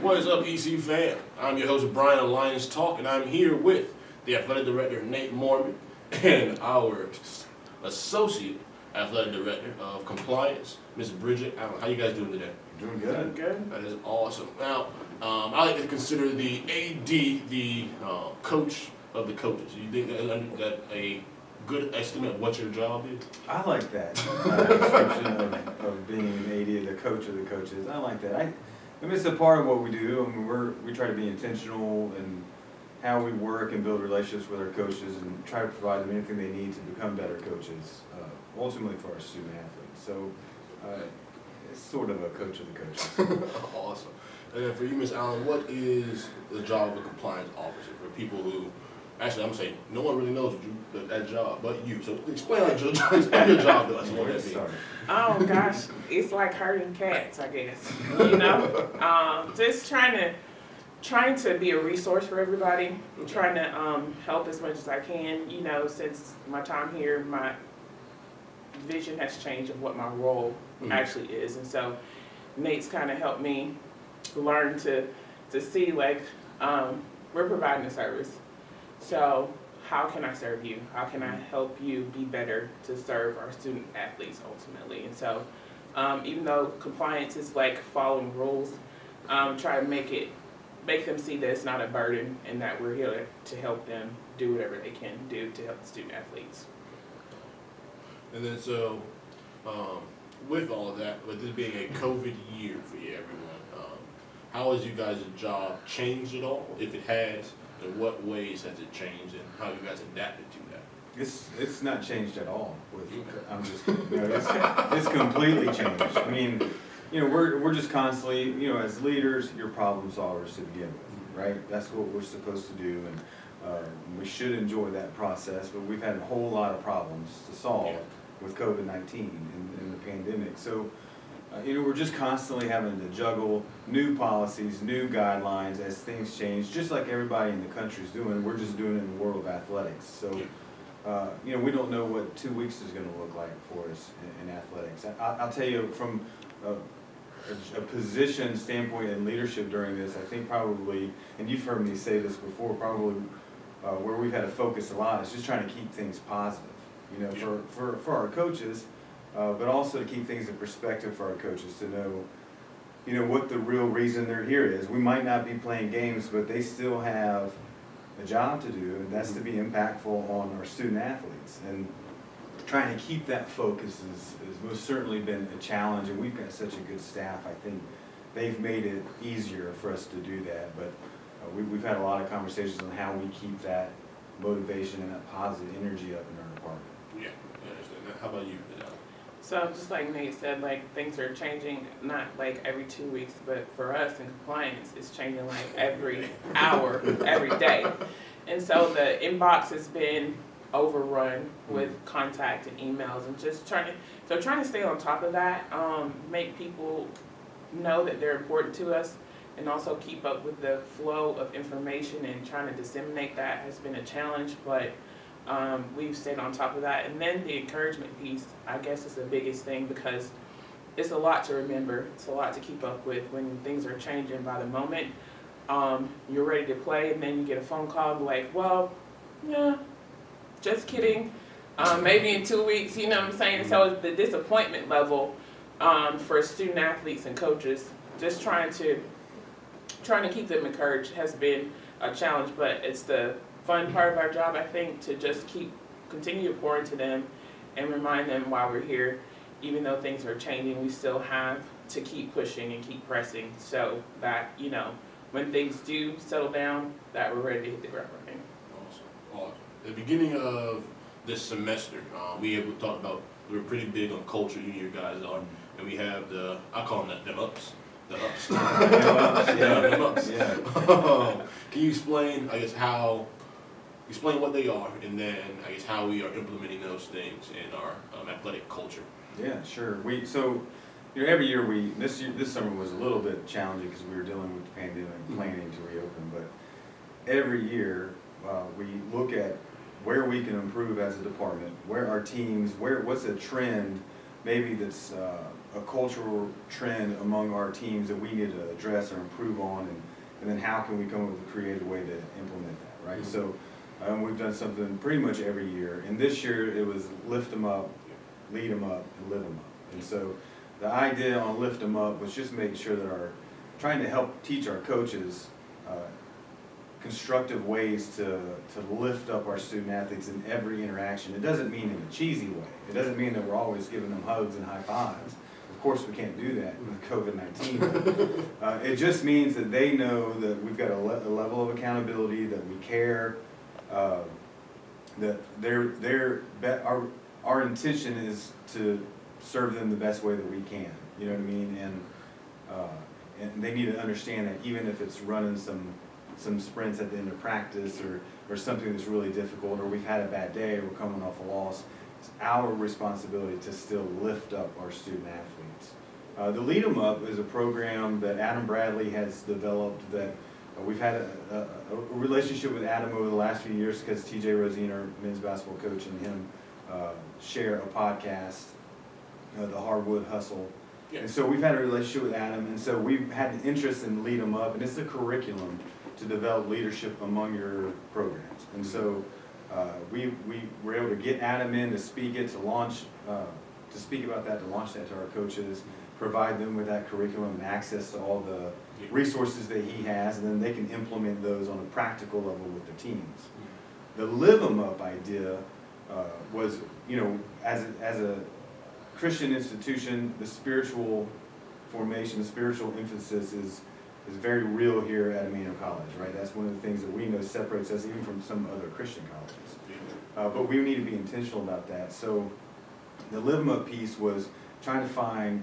What is up, EC fam? I'm your host, Brian of Lions Talk, and I'm here with the Athletic Director, Nate Moorman, and our Associate Athletic Director of Compliance, Ms. Bridget Allen. How you guys doing today? Doing good. Good. That is awesome. Now, I like to consider the AD the coach of the coaches. You think that a good estimate of what your job is? I like that description of being an AD, the coach of the coaches. I like that. I mean, it's a part of what we do. I mean, we try to be intentional in how we work and build relationships with our coaches and try to provide them anything they need to become better coaches, ultimately for our student athletes. So it's sort of a coach of the coaches. Awesome. And then for you, Ms. Allen, what is the job of a compliance officer for people who, actually, I'm saying no one really knows that job but you. So explain your job to us. What that means. Oh gosh, it's like herding cats, I guess. You know, just trying to be a resource for everybody. Trying to help as much as I can. You know, since my time here, my vision has changed of what my role actually is, and so Nate's kind of helped me learn to see like we're providing a service. So how can I serve you? How can I help you be better to serve our student athletes ultimately? And so even though compliance is like following rules, try to make them see that it's not a burden and that we're here to help them do whatever they can do to help the student athletes. And then so, with all of that, with this being a COVID year for you, everyone, how has you guys' job changed at all? If it has, in what ways has it changed, and how you guys adapted to that? It's not changed at all. I'm just it's completely changed. I mean, you know, we're just constantly, you know, as leaders, you're problem solvers to begin with, right? That's what we're supposed to do, and we should enjoy that process. But we've had a whole lot of problems to solve with COVID-19 and the pandemic. So, you know, we're just constantly having to juggle new policies, new guidelines as things change, just like everybody in the country is doing. We're just doing it in the world of athletics. So, you know, we don't know what 2 weeks is going to look like for us in athletics. I'll tell you from a position standpoint and leadership during this, I think probably, and you've heard me say this before, probably where we've had to focus a lot is just trying to keep things positive, you know, for our coaches, but also to keep things in perspective for our coaches to know, you know, what the real reason they're here is. We might not be playing games, but they still have a job to do, and that's to be impactful on our student athletes. And trying to keep that focus has most certainly been a challenge, and we've got such a good staff. I think they've made it easier for us to do that, but we've had a lot of conversations on how we keep that motivation and that positive energy up in our department. Yeah, I understand that. How about you, Ms. Allen? So just like Nate said, like things are changing, not like every 2 weeks, but for us in compliance, it's changing like every hour, every day. And so the inbox has been overrun with contact and emails, and just trying to stay on top of that, make people know that they're important to us, and also keep up with the flow of information and trying to disseminate that has been a challenge, but we've stayed on top of that. And then the encouragement piece, I guess, is the biggest thing, because it's a lot to remember. It's a lot to keep up with when things are changing by the moment. You're ready to play, and then you get a phone call and be like, well, yeah, just kidding. Maybe in 2 weeks, you know what I'm saying? So the disappointment level for student athletes and coaches, just trying to keep them encouraged has been a challenge, but it's the fun part of our job, I think, to just continue to pour into them and remind them while we're here, even though things are changing, we still have to keep pushing and keep pressing, so that, you know, when things do settle down, that we're ready to hit the ground running. Awesome. At the beginning of this semester, we talked about, we're pretty big on culture, you guys are, and we have I call them them ups. The ups. Them ups. Yeah. Can you explain, I guess, explain what they are, and then I guess how we are implementing those things in our athletic culture? Yeah, sure. So, you know, every year this summer was a little bit challenging because we were dealing with the pandemic, planning to reopen. But every year we look at where we can improve as a department, where our teams, what's a trend maybe that's a cultural trend among our teams that we need to address or improve on, and then how can we come up with a creative way to implement that, right? So we've done something pretty much every year, and this year it was lift them up, lead them up, and live them up. And so the idea on lift them up was just making sure that trying to help teach our coaches constructive ways to lift up our student athletes in every interaction. It doesn't mean in a cheesy way. It doesn't mean that we're always giving them hugs and high fives. Of course, we can't do that with COVID-19. It just means that they know that we've got a level of accountability, that we care, that our intention is to serve them the best way that we can. You know what I mean? And they need to understand that even if it's running some sprints at the end of practice or something that's really difficult, or we've had a bad day, or we're coming off a loss, it's our responsibility to still lift up our student athletes. The Lead 'em Up is a program that Adam Bradley has developed that we've had a relationship with Adam over the last few years because TJ Rosine, our men's basketball coach, and him share a podcast, The Hardwood Hustle. Yeah. And so we've had a relationship with Adam, and so we've had an interest in Lead 'em Up, and it's a curriculum to develop leadership among your programs. And so we were able to get Adam in to speak it, to speak about that, to launch that to our coaches, provide them with that curriculum and access to all the resources that he has, and then they can implement those on a practical level with the teams. The Live 'em Up idea was, as a Christian institution, the spiritual formation, the spiritual emphasis is very real here at Amino College, right? That's one of the things that we know separates us even from some other Christian colleges. But we need to be intentional about that. So the Live 'em Up piece was trying to find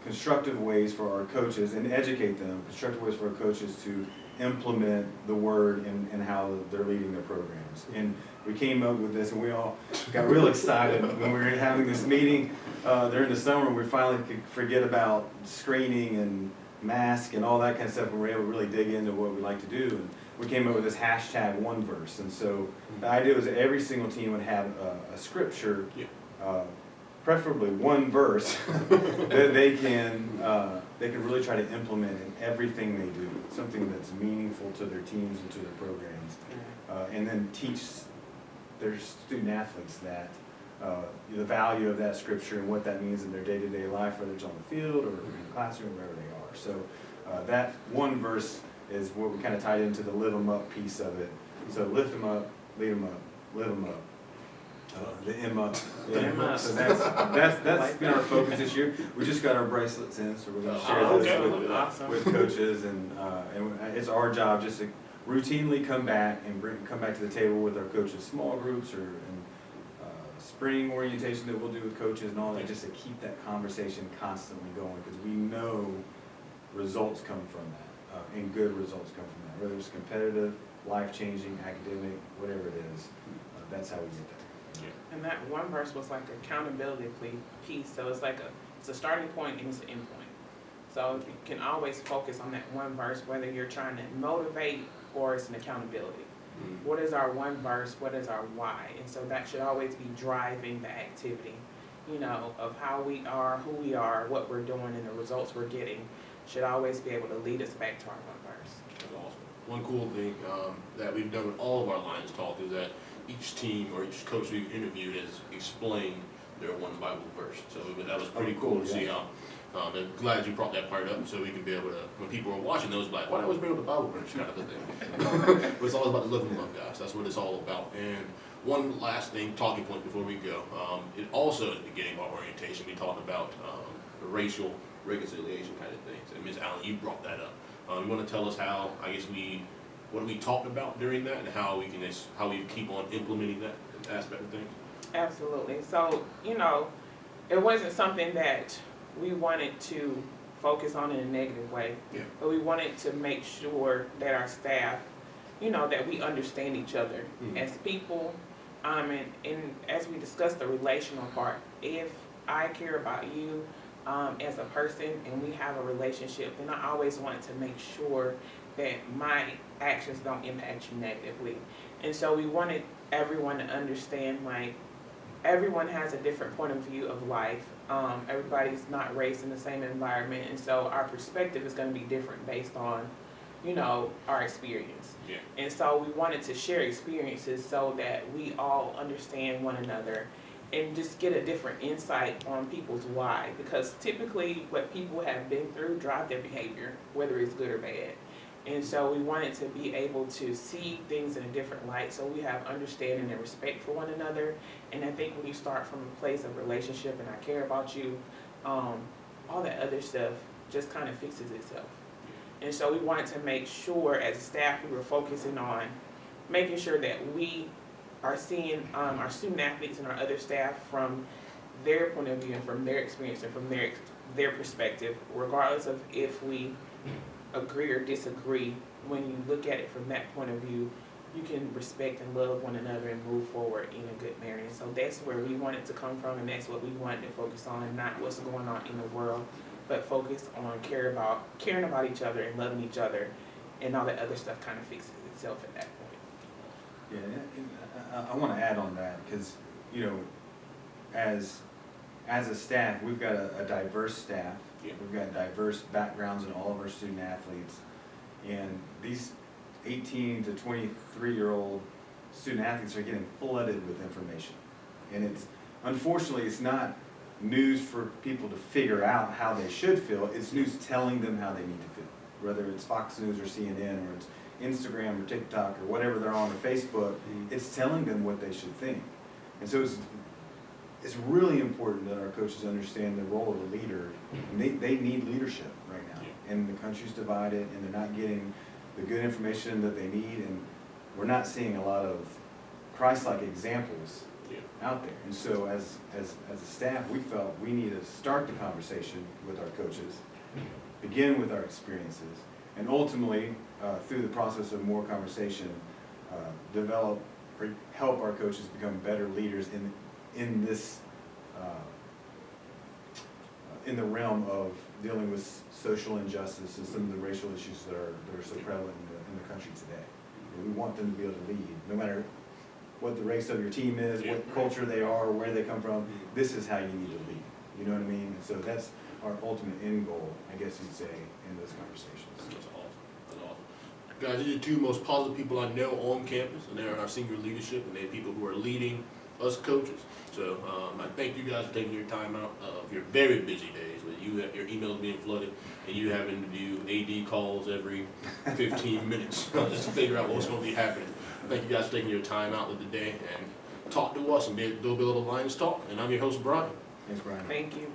constructive ways for our coaches and educate them, constructive ways for our coaches to implement the word and how they're leading their programs. And we came up with this, and we all got real excited when we were having this meeting during the summer. We finally could forget about screening and mask and all that kind of stuff, and we were able to really dig into what we like to do. And we came up with this hashtag one verse. And so the idea was that every single team would have a scripture, preferably one verse, that they can really try to implement in everything they do, something that's meaningful to their teams and to their programs, and then teach their student athletes that the value of that scripture and what that means in their day-to-day life, whether it's on the field or in the classroom, wherever they are. So that one verse is what we kind of tied into the Live 'em Up piece of it. So lift them up, lead them up, live them up. The M up. Yeah. So that's been our focus this year. We just got our bracelets in, so we're going to share this with coaches, and it's our job just to routinely come back to the table with our coaches, small groups or spring orientation that we'll do with coaches and all that, just to keep that conversation constantly going, because we know results come from that, and good results come from that, whether it's competitive, life-changing, academic, whatever it is. That's how we get there. And that one verse was like accountability piece, so it's like it's a starting point and it's an end point. So you can always focus on that one verse, whether you're trying to motivate or it's an accountability. What is our one verse? What is our why? And so that should always be driving the activity, of how we are, who we are, what we're doing, and the results we're getting should always be able to lead us back to our one verse. That's awesome. One cool thing that we've done with all of our Lions Talk is that each team or each coach we've interviewed has explained their one Bible verse. So that was pretty cool to see how. I'm glad you brought that part up, so we can be able to, when people are watching those, like, why always bring up the Bible verse kind of a thing. But it's all about the living love, guys. That's what it's all about. And one last thing, talking point before we go. It also at the beginning of our orientation, we talked about the racial reconciliation kind of things. And Ms. Allen, you brought that up. You want to tell us how, what we talked about during that, and how we keep on implementing that aspect of things? Absolutely. So, it wasn't something that we wanted to focus on in a negative way, but we wanted to make sure that our staff, that we understand each other as people, and as we discussed the relational part, if I care about you as a person and we have a relationship, then I always want to make sure that my actions don't impact you negatively. And so we wanted everyone to understand, everyone has a different point of view of life. Everybody's not raised in the same environment, and so our perspective is going to be different based on, our experience. Yeah. And so we wanted to share experiences so that we all understand one another and just get a different insight on people's why. Because typically what people have been through drive their behavior, whether it's good or bad. And so we wanted to be able to see things in a different light so we have understanding and respect for one another. And I think when you start from a place of relationship and I care about you, all that other stuff just kind of fixes itself. And so we wanted to make sure as a staff we were focusing on making sure that we are seeing our student athletes and our other staff from their point of view and from their experience and from their perspective, regardless of if we agree or disagree. When you look at it from that point of view, you can respect and love one another and move forward in a good manner. And so that's where we wanted to come from, and that's what we wanted to focus on, not what's going on in the world, but focus on caring about each other and loving each other, and all that other stuff kind of fixes itself at that point. Yeah, and I want to add on that because, as a staff, we've got a diverse staff. Yeah. We've got diverse backgrounds in all of our student athletes. And these 18 to 23-year-old student athletes are getting flooded with information. And unfortunately, it's not news for people to figure out how they should feel. It's news telling them how they need to feel. Whether it's Fox News or CNN or it's Instagram or TikTok or whatever they're on, or Facebook, it's telling them what they should think. And so it's really important that our coaches understand the role of a leader. And they need leadership right now. Yeah. And the country's divided, and they're not getting the good information that they need, and we're not seeing a lot of Christ-like examples out there. And so as a staff, we felt we needed to start the conversation with our coaches, begin with our experiences, and ultimately, through the process of more conversation, develop or help our coaches become better leaders in this in the realm of dealing with social injustice and some of the racial issues that are so prevalent in the country today. And we want them to be able to lead, no matter what the race of your team is, what culture they are, where they come from. This is how you need to lead. You know what I mean? And so that's our ultimate end goal, I guess you'd say, in those conversations. That's awesome. That's awesome. Guys, these are the two most positive people I know on campus, and they're in our senior leadership, and they're people who are leading us coaches. So I thank you guys for taking your time out of your very busy days with your emails being flooded and you having to do AD calls every 15 minutes just to figure out what's going to be happening. Thank you guys for taking your time out of the day and talk to us and do a little Lions talk. And I'm your host, Brian. Thanks, Brian. Thank you.